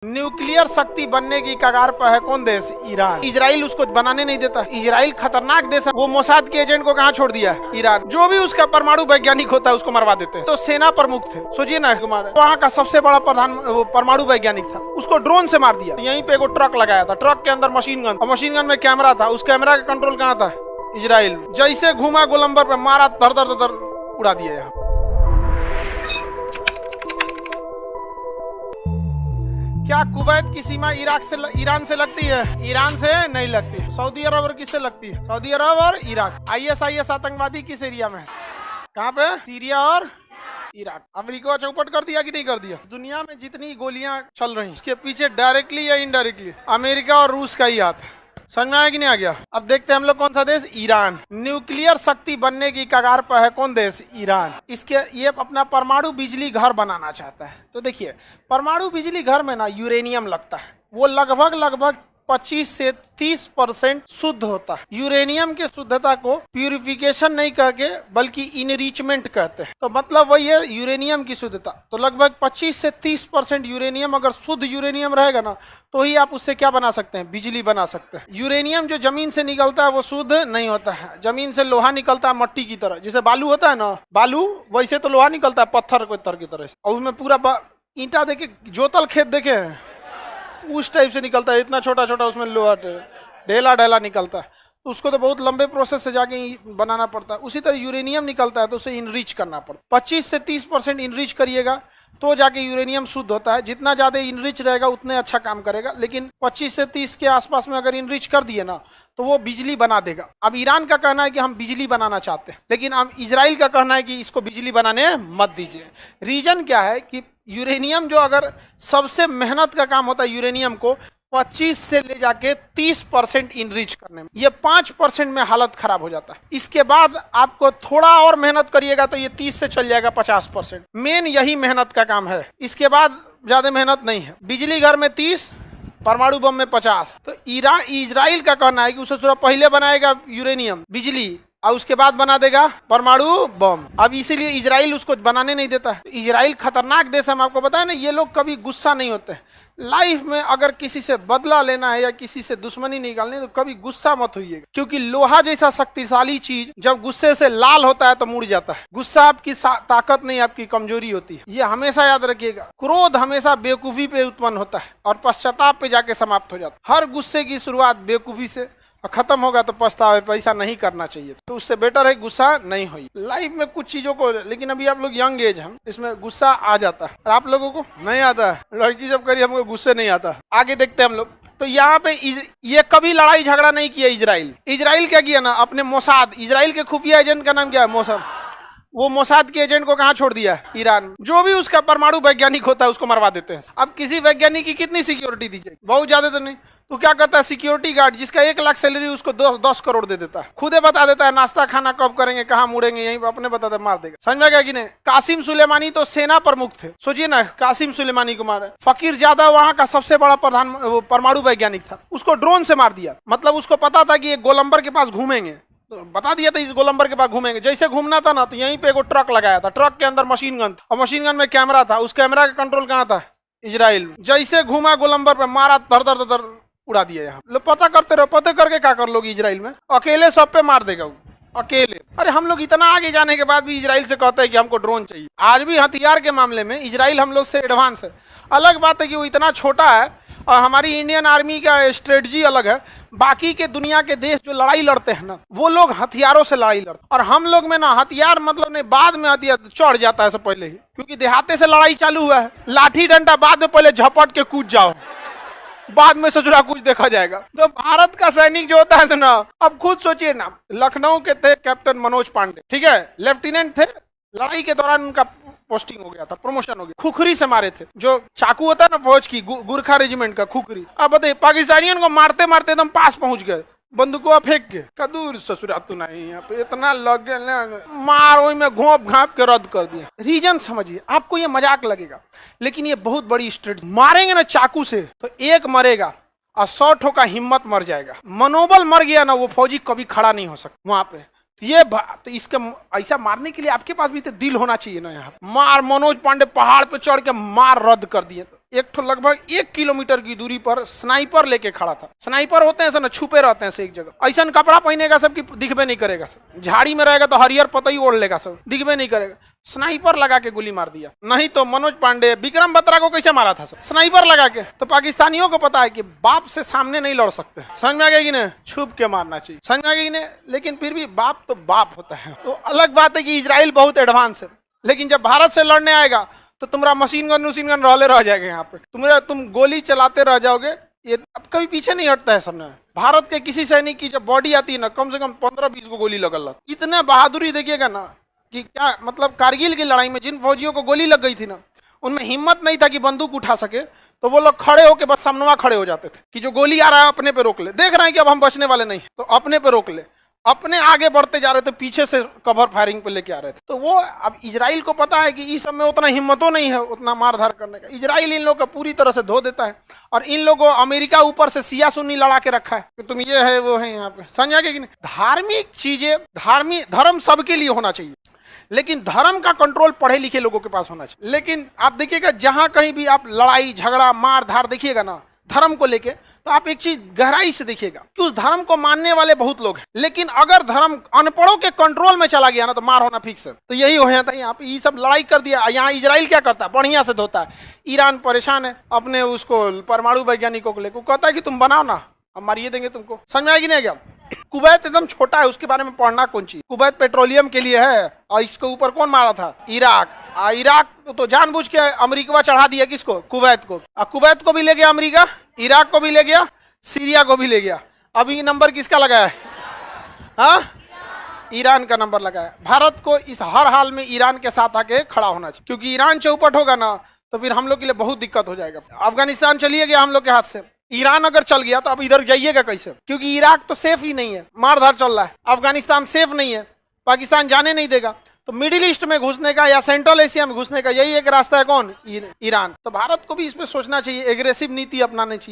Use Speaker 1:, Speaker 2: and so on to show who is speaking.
Speaker 1: Nuclear शक्ति बनने की कगार पर है कौन देश? ईरान। इजराइल उसको बनाने नहीं देता। इजराइल खतरनाक देश है। वो मोसाद के एजेंट को कहाँ छोड़ दिया? ईरान। जो भी उसका परमाणु वैज्ञानिक होता है उसको मरवा देते हैं। तो सेना प्रमुख थे, सोचिए ना, वहाँ का सबसे बड़ा परमाणु वैज्ञानिक था, उसको ड्रोन से मार दिया। यहीं पे एक ट्रक लगाया था, ट्रक के अंदर मशीन गन, और मशीन गन में कैमरा था। उस कैमरा का कंट्रोल कहाँ था? इजराइल। जैसे घुमा गोलंबर पे मारा, धर धर धर उड़ा दिया। यहाँ क्या कुवैत की सीमा ईरान से लगती है? ईरान से नहीं लगती। सऊदी अरब और किससे लगती है? सऊदी अरब और इराक। आईएसआईएस आतंकवादी किस एरिया में है? कहाँ पे? सीरिया और इराक। अमेरिका चौपट कर दिया कि नहीं कर दिया? दुनिया में जितनी गोलियां चल रही उसके पीछे डायरेक्टली या इनडायरेक्टली अमेरिका और रूस का ही हाथ है। समझ में आया कि नहीं आ गया? अब देखते हैं हम लोग कौन सा देश? ईरान। न्यूक्लियर शक्ति बनने की कगार पर है कौन देश? ईरान। ये अपना परमाणु बिजली घर बनाना चाहता है। तो देखिए, परमाणु बिजली घर में ना यूरेनियम लगता है, वो लगभग 25 से 30% शुद्ध होता है। यूरेनियम की शुद्धता को प्यूरिफिकेशन नहीं करके बल्कि इनरिचमेंट कहते हैं। तो मतलब वही है यूरेनियम की शुद्धता। तो लगभग 25 से 30% यूरेनियम, अगर शुद्ध यूरेनियम रहेगा ना, तो ही आप उससे क्या बना सकते हैं? बिजली बना सकते हैं। यूरेनियम जो जमीन से निकलता है वो शुद्ध नहीं होता है। जमीन से लोहा निकलता है मट्टी की तरह, जैसे बालू होता है ना, बालू वैसे तो लोहा निकलता है पत्थर की तरह से, और उसमें पूरा ईंटा देखे, जोतल खेत देखे हैं, उस टाइप से निकलता है। इतना छोटा छोटा उसमें लोहा ढेला निकलता है। तो उसको तो बहुत लंबे प्रोसेस से जाके बनाना पड़ता है। उसी तरह यूरेनियम निकलता है तो उसे इनरिच करना पड़ता है। 25 से 30% इनरिच करिएगा तो जाके यूरेनियम शुद्ध होता है। जितना ज्यादा इनरिच रहेगा उतने अच्छा काम करेगा। लेकिन 25 से 30 के आसपास में अगर इनरिच कर दिए ना, तो वो बिजली बना देगा। अब ईरान का कहना है कि हम बिजली बनाना चाहते हैं, लेकिन अब इजराइल का कहना है कि इसको बिजली बनाने मत दीजिए। रीजन क्या है कि यूरेनियम जो अगर सबसे मेहनत का काम होता है यूरेनियम को 25 से ले जाके 30% इनरिच करने में, ये 5% में हालत खराब हो जाता है। इसके बाद आपको थोड़ा और मेहनत करिएगा तो ये 30 से चल जाएगा 50%। मेन यही मेहनत का काम है, इसके बाद ज्यादा मेहनत नहीं है। बिजली घर में 30, परमाणु बम में 50। तो इजराइल का कहना है कि उसे थोड़ा पहले बनाएगा यूरेनियम बिजली और उसके बाद बना देगा परमाणु बम। अब इसीलिए इजराइल उसको बनाने नहीं देता है। इजराइल खतरनाक देश है, हम आपको बताया ना, ये लोग कभी गुस्सा नहीं होते हैं। लाइफ में अगर किसी से बदला लेना है या किसी से दुश्मनी निकालनी है तो कभी गुस्सा मत होइएगा, क्योंकि लोहा जैसा शक्तिशाली चीज जब गुस्से से लाल होता है तो मुड़ जाता है। गुस्सा आपकी ताकत नहीं, आपकी कमजोरी होती है। ये हमेशा याद रखिएगा। क्रोध हमेशा बेवकूफी पे उत्पन्न होता है और पश्चाताप पे जाके समाप्त हो जाता है। हर गुस्से की शुरुआत बेवकूफी से और खत्म होगा तो पछतावे, पैसा नहीं करना चाहिए। तो उससे बेटर है गुस्सा नहीं हो लाइफ में कुछ चीजों को। लेकिन अभी आप लोग यंग एज हैं, इसमें गुस्सा आ जाता है और आप लोगों को नहीं आता है। लड़की जब करी हमको गुस्से नहीं आता। आगे देखते हैं हम लोग। तो यहाँ पे ये कभी लड़ाई झगड़ा नहीं किया इजराइल क्या किया ना, अपने मोसाद, इजराइल के खुफिया एजेंट का नाम क्या है? मोसाद। वो मोसाद के एजेंट को कहाँ छोड़ दिया? ईरान। जो भी उसका परमाणु वैज्ञानिक होता है उसको मरवा देते हैं। अब किसी वैज्ञानिक की कितनी सिक्योरिटी दी जाएगी? बहुत ज्यादा तो नहीं। तो क्या करता है सिक्योरिटी गार्ड, जिसका 1 लाख सैलरी, उसको 10 करोड़ दे देता है। खुदे बता देता है नाश्ता खाना कब करेंगे, कहाँ मुड़ेंगे, यहीं अपने बताता है, मार देगा। समझ में गया कि नहीं? कासिम सुलेमानी तो सेना प्रमुख थे, सोचिए ना, कासिम सुलेमानी को मारा। फकीर ज्यादा वहाँ का सबसे बड़ा परमाणु वैज्ञानिक था, उसको ड्रोन से मार दिया। मतलब उसको पता था कि एक गोलंबर के पास घूमेंगे, तो बता दिया था इस गोलंबर के पास घूमेंगे। जैसे घूमना था ना, तो यहीं पे एक ट्रक लगाया था, ट्रक के अंदर मशीन गन था, और मशीन गन में कैमरा था। उस कैमरा का कंट्रोल कहाँ था? इजराइल। जैसे घूमा गोलंबर पे मारा, धर धर धर उड़ा दिया। यहाँ लो पता करते रहो, पता करके क्या कर लोगे? इजराइल में अकेले सब पे मार देगा वो, अकेले। अरे हम लोग इतना आगे जाने के बाद भी इजराइल से कहते हैं कि हमको ड्रोन चाहिए। आज भी हथियार के मामले में इजराइल हम लोग से एडवांस है। अलग बात है कि वो इतना छोटा है और हमारी इंडियन आर्मी का स्ट्रेटजी अलग है। बाकी के दुनिया के देश जो लड़ाई लड़ते हैं ना, वो लोग हथियारों से लड़ाई लड़ते, और हम लोग में ना हथियार मतलब नहीं, बाद में हथियार चढ़ जाता है सब पहले ही, क्योंकि देहाते से लड़ाई चालू हुआ है। लाठी डंडा बाद में, पहले झपट के कूद जाओ, बाद में सजुरा कुछ देखा जाएगा। तो भारत का सैनिक जो होता है ना, अब खुद सोचिए ना, लखनऊ के थे कैप्टन मनोज पांडे, ठीक है, लेफ्टिनेंट थे। लड़ाई के दौरान उनका पोस्टिंग हो गया था, प्रमोशन हो गया। खुखरी से मारे थे, जो चाकू होता है ना फौज की, गुरखा रेजिमेंट का खुखरी। अब बताइए, पाकिस्तानियों को मारते मारते एकदम पास पहुंच गए, बंदूकवा फेंक के, कदूर ससुरा तू नहीं, यहाँ पे इतना लग गया, मार में घोंप घाप के रद्द कर दिया। रीजन समझिए, आपको ये मजाक लगेगा लेकिन ये बहुत बड़ी स्ट्रेटजी। मारेंगे ना चाकू से तो एक मरेगा और 100 ठो का हिम्मत मर जाएगा। मनोबल मर गया ना, वो फौजी कभी खड़ा नहीं हो सकता वहां पे। ये तो इसके ऐसा मारने के लिए आपके पास भी तो दिल होना चाहिए ना। यहाँ मार, मनोज पांडे पहाड़ पे चढ़ के मार रद्द कर दिए। एक ठो लगभग 1 किलोमीटर की दूरी पर स्नाइपर लेके खड़ा था। स्नाइपर होते हैं ना, छुपे रहते हैं से एक जगह, ऐसा कपड़ा पहनेगा सब कि दिखबे नहीं करेगा, सब झाड़ी में रहेगा तो हरियर पतई ओढ़ लेगा, सब दिखबे नहीं करेगा। स्नाइपर लगा के गोली मार दिया। नहीं तो मनोज पांडे, विक्रम बत्रा को कैसे मारा था सब? स्नाइपर लगा के। तो पाकिस्तानियों को पता है कि बाप से सामने नहीं लड़ सकते, समझ में आ गया कि नहीं, छुप के मारना चाहिए, समझ में आ गया कि नहीं। लेकिन फिर भी बाप तो बाप होता है। तो अलग बात है कि इजराइल बहुत एडवांस है, लेकिन जब भारत से लड़ने आएगा तो तुम्हारा मशीन गन रहले रह जाएगा यहाँ पे, तुम गोली चलाते रह जाओगे। ये अब कभी पीछे नहीं हटता है सबने। भारत के किसी सैनिक की जब बॉडी आती है ना, कम से कम 15-20 को गोली लगल। इतना बहादुरी देखिएगा ना कि क्या मतलब, कारगिल की लड़ाई में जिन फौजियों को गोली लग गई थी ना, उनमें हिम्मत नहीं था कि बंदूक उठा सके, तो वो लोग खड़े होकर बस सामने खड़े हो जाते थे कि जो गोली आ रहा है अपने पे रोक ले, देख रहे हैं कि अब हम बचने वाले नहीं, तो अपने पे रोक ले। अपने आगे बढ़ते जा रहे थे, पीछे से कवर फायरिंग पे लेके आ रहे थे। तो वो अब इजराइल को पता है कि इस सब में उतना हिम्मतों नहीं है उतना मारधार करने का। इजराइल इन लोग का पूरी तरह से धो देता है, और इन लोगों अमेरिका ऊपर से सिया सुन्नी लड़ा के रखा है कि तुम ये है वो है यहाँ पे, समझा कि नहीं। धार्मिक चीजें, धार्मिक धर्म सबके लिए होना चाहिए, लेकिन धर्म का कंट्रोल पढ़े लिखे लोगों के पास होना चाहिए। लेकिन आप देखिएगा जहां कहीं भी आप लड़ाई झगड़ा मार धार देखिएगा ना धर्म को लेके, तो आप एक चीज गहराई से देखिएगा कि उस धर्म को मानने वाले बहुत लोग हैं, लेकिन अगर धर्म अनपढ़ों के कंट्रोल में चला गया ना तो मार होना फिक्स है। तो यही हो जाता है यहाँ पे, ये सब लड़ाई कर दिया। यहाँ इजराइल क्या करता है, बढ़िया से धोता है। ईरान परेशान है अपने उसको परमाणु वैज्ञानिकों को लेकर, कहता है कि तुम बनाओ ना, हम मारिए देंगे तुमको। समझ में आएगी नहीं क्या? कुवैत एकदम छोटा है, उसके बारे में पढ़ना कौन चीज। कुवैत पेट्रोलियम के लिए है, और इसके ऊपर कौन मारा था? इराक। इराक तो जानबूझ के अमेरिका चढ़ा दिया किसको? कुवैत को। कुवैत को भी ले गया अमेरिका, इराक को भी ले गया, सीरिया को भी ले गया। अभी नंबर किसका लगाया है? हाँ, ईरान का नंबर लगाया। भारत को इस हर हाल में ईरान के साथ आके खड़ा होना चाहिए, क्योंकि ईरान चौपट होगा ना तो फिर हम लोग के लिए बहुत दिक्कत हो जाएगा। अफगानिस्तान चलिए गया हम लोग के हाथ से, ईरान अगर चल गया तो अब इधर जाइएगा कैसे? क्योंकि इराक तो सेफ ही नहीं है, मारधार चल रहा है। अफगानिस्तान सेफ नहीं है, पाकिस्तान जाने नहीं देगा। तो मिडिल ईस्ट में घुसने का या सेंट्रल एशिया में घुसने का यही एक रास्ता है, कौन? ईरान। तो भारत को भी इस पे सोचना चाहिए, एग्रेसिव नीति अपनानी चाहिए।